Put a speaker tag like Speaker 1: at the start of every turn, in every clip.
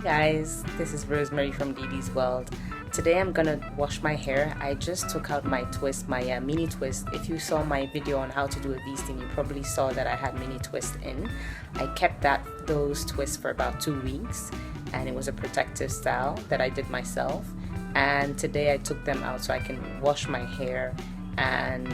Speaker 1: Guys, this is Rosemary from Didi's World. Today I'm gonna wash my hair. I just took out my twist, my mini twist. If you saw my video on how to do a V-sting, you probably saw that I had mini twist in. I kept those twists for about 2 weeks, and it was a protective style that I did myself. And today I took them out so I can wash my hair and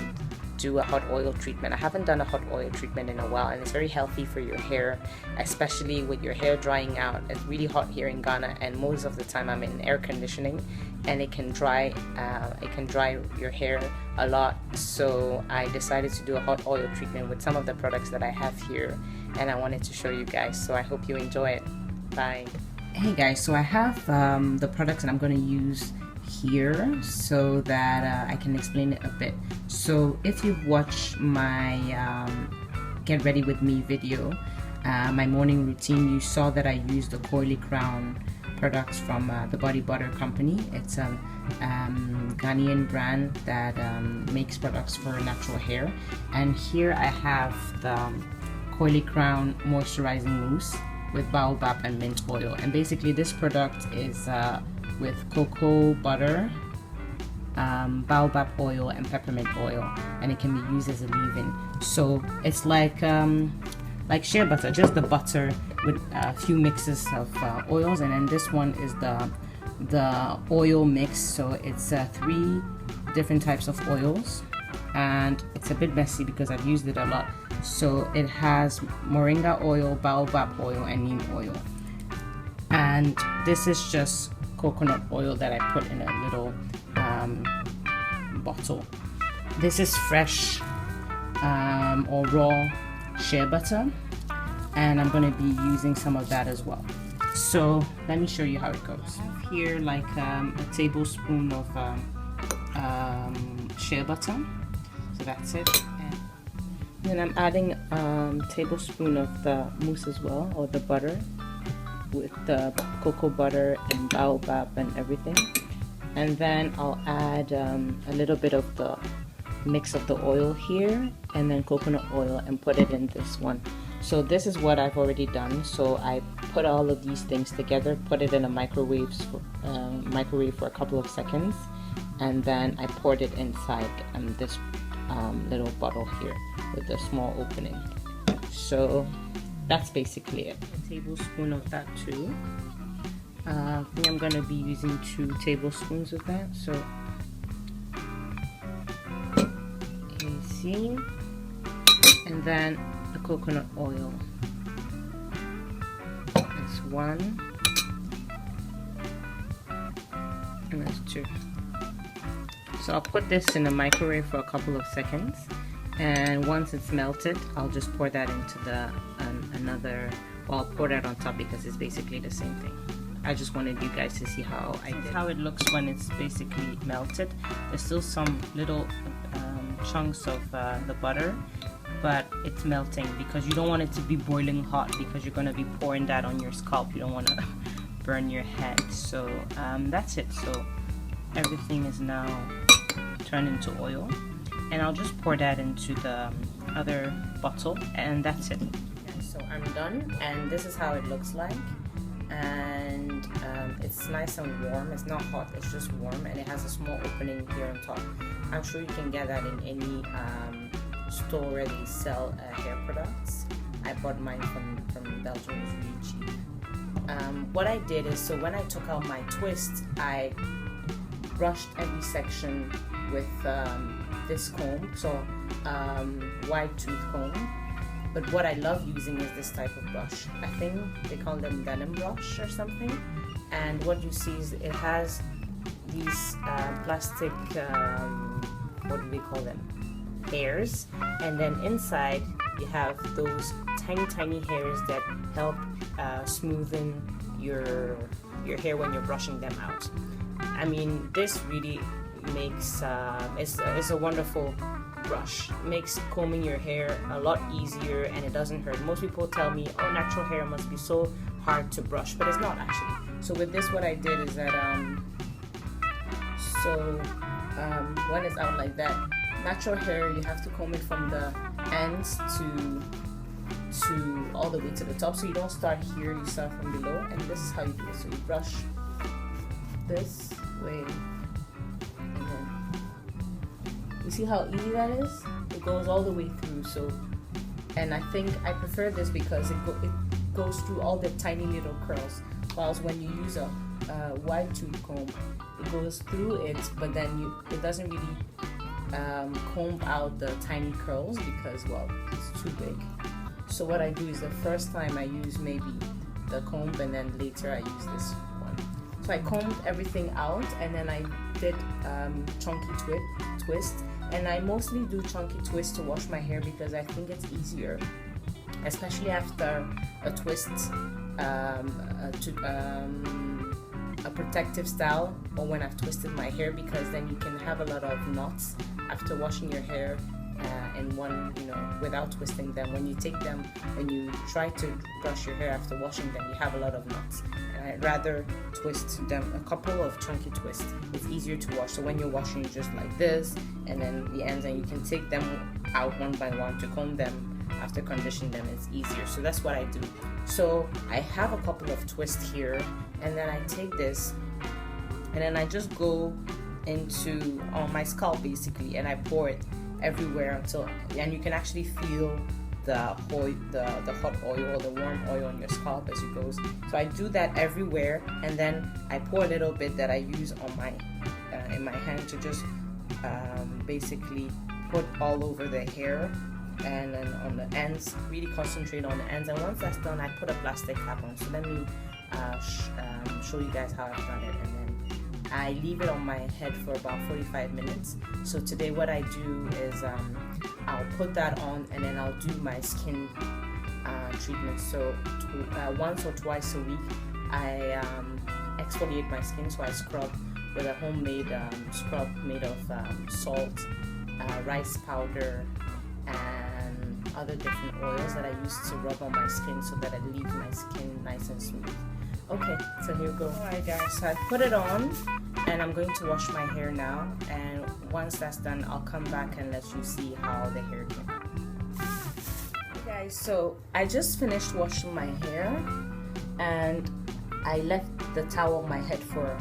Speaker 1: do a hot oil treatment. I haven't done a hot oil treatment in a while, and it's very healthy for your hair, especially with your hair drying out. It's really hot here in Ghana, and most of the time I'm in air conditioning, and it can dry your hair a lot. So I decided to do a hot oil treatment with some of the products that I have here, and I wanted to show you guys, so I hope you enjoy it. Bye. Hey guys, so I have the products that I'm going to use here so that I can explain it a bit. So if you've watched my get ready with me video, my morning routine, you saw that I used the Coily Crown products from the Body Butter company. It's a Ghanaian brand that makes products for natural hair, and here I have the Coily Crown Moisturising Mousse with baobab and mint oil. And basically this product is with cocoa butter, baobab oil, and peppermint oil, and it can be used as a leave-in. So it's like shea butter, just the butter with a few mixes of oils, and then this one is the oil mix. So it's 3 different types of oils, and it's a bit messy because I've used it a lot. So it has moringa oil, baobab oil, and neem oil, and this is just coconut oil that I put in a little bottle. This is fresh or raw shea butter, and I'm going to be using some of that as well. So let me show you how it goes. I have here like a tablespoon of shea butter, so that's it. And then I'm adding a tablespoon of the mousse as well, or the butter, with the cocoa butter and baobab and everything. And then I'll add a little bit of the mix of the oil here, and then coconut oil, and put it in this one. So this is what I've already done. So I put all of these things together, put it in a microwave for a couple of seconds, and then I poured it inside this little bottle here with a small opening. So that's basically it. A tablespoon of that too. I think I'm going to be using 2 tablespoons of that. So you see, and then the coconut oil. That's 1, and that's 2. So I'll put this in the microwave for a couple of seconds, and once it's melted, I'll just pour that into the I'll pour that on top because it's basically the same thing. I just wanted you guys to see how I did. How it looks when it's basically melted. There's still some little chunks of the butter, but it's melting because you don't want it to be boiling hot, because you're going to be pouring that on your scalp. You don't want to burn your head. So that's it. So everything is now turned into oil, and I'll just pour that into the other bottle, and that's it. So I'm done, and this is how it looks like. And it's nice and warm. It's not hot, it's just warm, and it has a small opening here on top. I'm sure you can get that in any store where they sell hair products. I bought mine from Belgium. It's really cheap. What I did is, so when I took out my twist, I brushed every section with this comb, so wide tooth comb. But what I love using is this type of brush. I think they call them denim brush or something. And what you see is it has these plastic, what do we call them? Hairs. And then inside you have those tiny hairs that help smoothen your hair when you're brushing them out. I mean, this really makes it's a wonderful brush. It makes combing your hair a lot easier, and it doesn't hurt. Most people tell me, oh, natural hair must be so hard to brush, but it's not actually. So with this, what I did is that when it's out like that, natural hair, you have to comb it from the ends to all the way to the top. So you don't start here, you start from below, and this is how you do it. So you brush this way, and then you see how easy that is? It goes all the way through. So, and I think I prefer this because it goes through all the tiny little curls, whilst when you use a wide tooth comb, it goes through it, but then it doesn't really comb out the tiny curls because, well, it's too big. So what I do is the first time I use maybe the comb, and then later I use this one. So I combed everything out, and then I did chunky twist, and I mostly do chunky twist to wash my hair because I think it's easier, especially after a twist, a protective style, or when I've twisted my hair, because then you can have a lot of knots after washing your hair in one, without twisting them. When you try to brush your hair after washing them, you have a lot of knots, and I'd rather twist them, a couple of chunky twists. It's easier to wash. So when you're washing, just like this, and then the ends, and you can take them out one by one to comb them after conditioning them. It's easier. So that's what I do. So I have a couple of twists here, and then I take this, and then I just go into on my scalp basically, and I pour it everywhere and you can actually feel the hot oil or the warm oil on your scalp as it goes. So I do that everywhere, and then I pour a little bit that I use on my in my hand to just basically put all over the hair, and then on the ends, really concentrate on the ends. And once that's done, I put a plastic cap on. So let me show you guys how I've done it, and then I leave it on my head for about 45 minutes. So today what I do is I'll put that on, and then I'll do my skin treatment. So once or twice a week I exfoliate my skin. So I scrub with a homemade scrub made of salt, rice powder, and other different oils that I use to rub on my skin so that it leaves my skin nice and smooth. Okay, so here we go. Alright guys, so I put it on, and I'm going to wash my hair now, and once that's done, I'll come back and let you see how the hair came out. Okay guys, so I just finished washing my hair, and I left the towel on my head for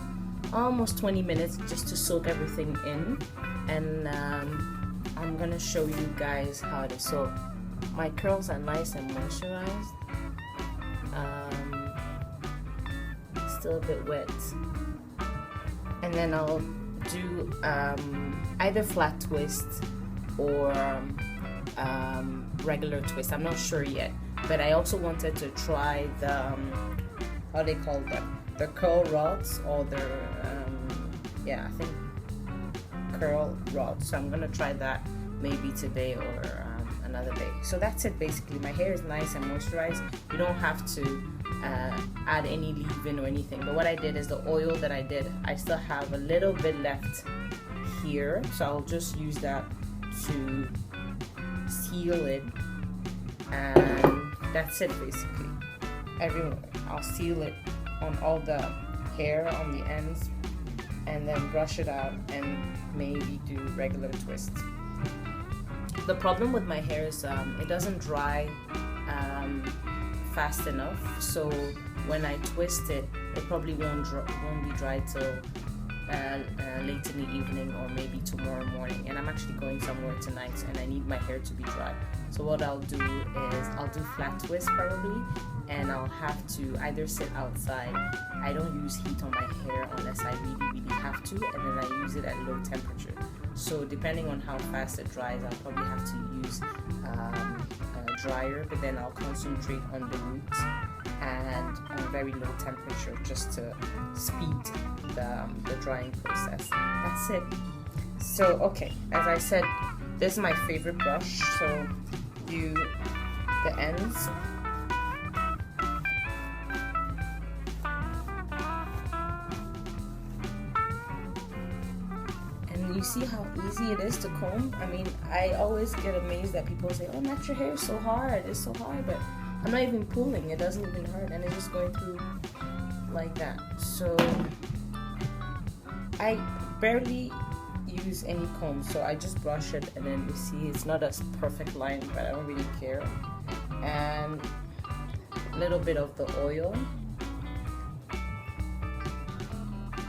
Speaker 1: almost 20 minutes just to soak everything in, and I'm gonna show you guys how it is. So my curls are nice and moisturized. Still a bit wet, and then I'll do either flat twist or regular twist. I'm not sure yet, but I also wanted to try the how they call them, the curl rods, or the I think curl rods. So I'm gonna try that maybe today or another day. So that's it basically. My hair is nice and moisturized. You don't have to add any leave-in or anything, but what I did is the oil that I did, I still have a little bit left here, so I'll just use that to seal it, and that's it basically. Everywhere I'll seal it on all the hair on the ends, and then brush it out and maybe do regular twists. The problem with my hair is it doesn't dry fast enough, so when I twist it, it probably won't be dry till late in the evening or maybe tomorrow morning. And I'm actually going somewhere tonight, and I need my hair to be dry. So what I'll do is I'll do flat twist probably, and I'll have to either sit outside. I don't use heat on my hair unless I really have to, and then I use it at low temperature. So depending on how fast it dries, I'll probably have to use a dryer, but then I'll concentrate on the roots and on very low temperature just to speed the drying process. That's it. So okay, as I said, this is my favorite brush. So the ends, and you see how easy it is to comb. I mean, I always get amazed that people say, oh, natural hair is so hard, it's so hard, but I'm not even pulling, it doesn't even hurt, and it's just going through like that. So I barely use any comb, so I just brush it, and then you see it's not a perfect line, but I don't really care. And a little bit of the oil,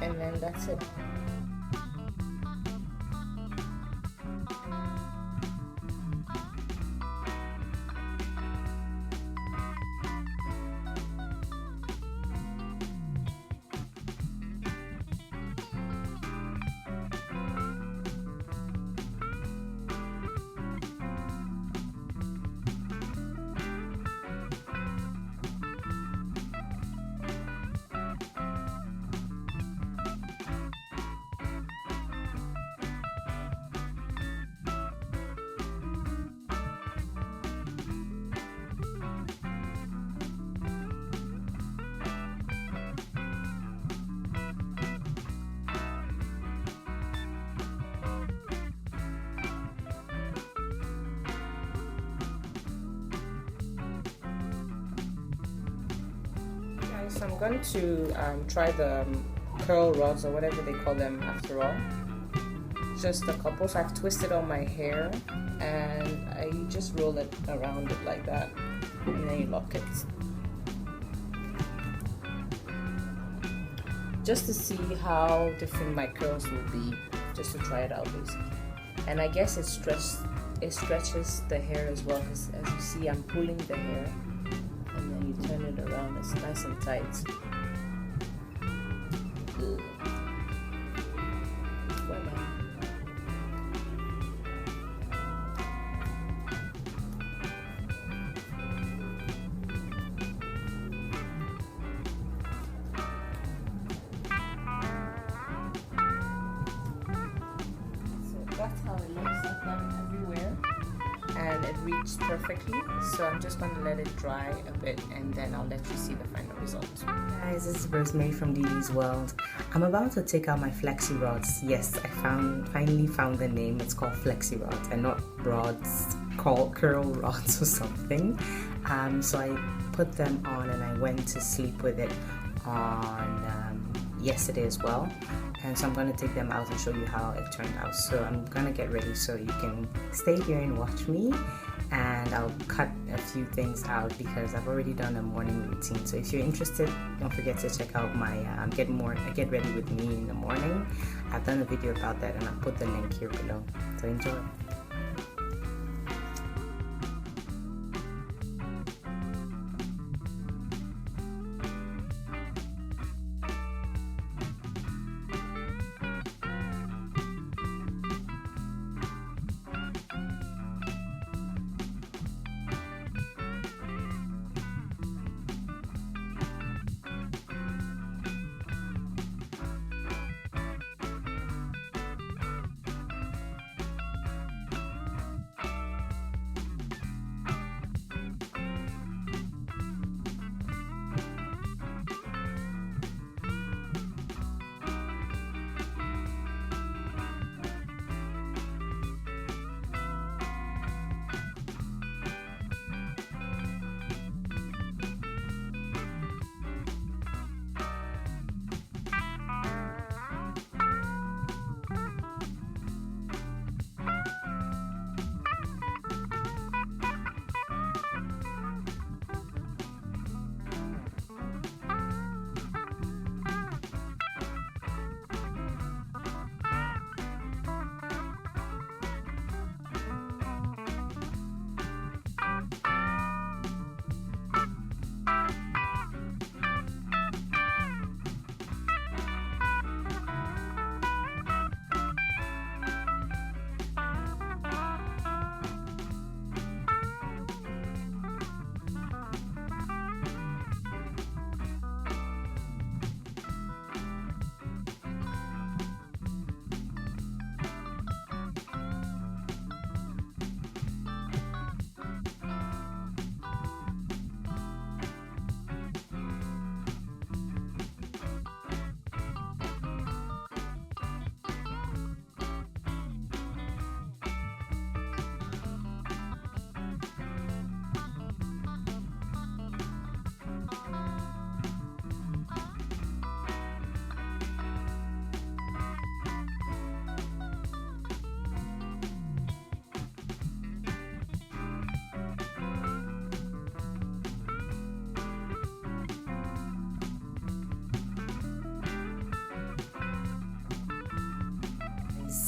Speaker 1: and then that's it. So I'm going to try the curl rods, or whatever they call them after all. Just a couple. So I've twisted all my hair, and I just roll it around it like that, and then you lock it. Just to see how different my curls will be, just to try it out basically. And I guess it stretches the hair as well, because as you see, I'm pulling the hair, and then you turn it around. It's nice and tight. That's how it looks. I've done it everywhere, and it reached perfectly. So I'm just going to let it dry a bit, and then I'll let you see the final result. Guys, this is Rosemary from Didi's World. I'm about to take out my Flexi rods. Yes, I finally found the name. It's called Flexi rods, and not rods called curl rods or something. So I put them on, and I went to sleep with it on yesterday as well. And so I'm going to take them out and show you how it turned out. So I'm going to get ready so you can stay here and watch me, and I'll cut a few things out because I've already done a morning routine. So if you're interested, don't forget to check out my get ready with me in the morning. I've done a video about that, and I'll put the link here below. So enjoy.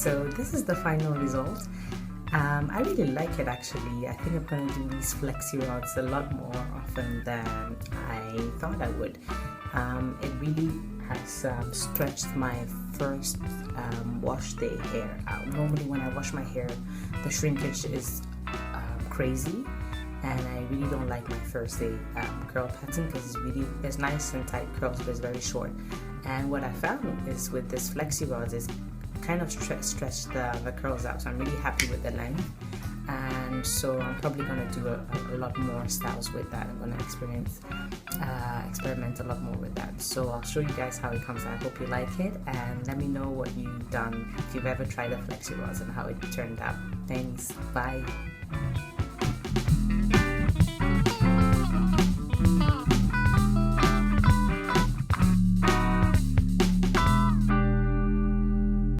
Speaker 1: So this is the final result. I really like it actually. I think I'm going to do these flexi rods a lot more often than I thought I would. It really has stretched my first wash day hair out. Normally when I wash my hair, the shrinkage is crazy, and I really don't like my first day curl pattern because it's nice and tight curls, but it's very short. And what I found is with this flexi rods is kind of stretch the curls out, so I'm really happy with the length. And so I'm probably going to do a lot more styles with that. I'm going to experiment a lot more with that. So I'll show you guys how it comes out. I hope you like it, and let me know what you've done, if you've ever tried the flexi rods and how it turned out. Thanks, bye.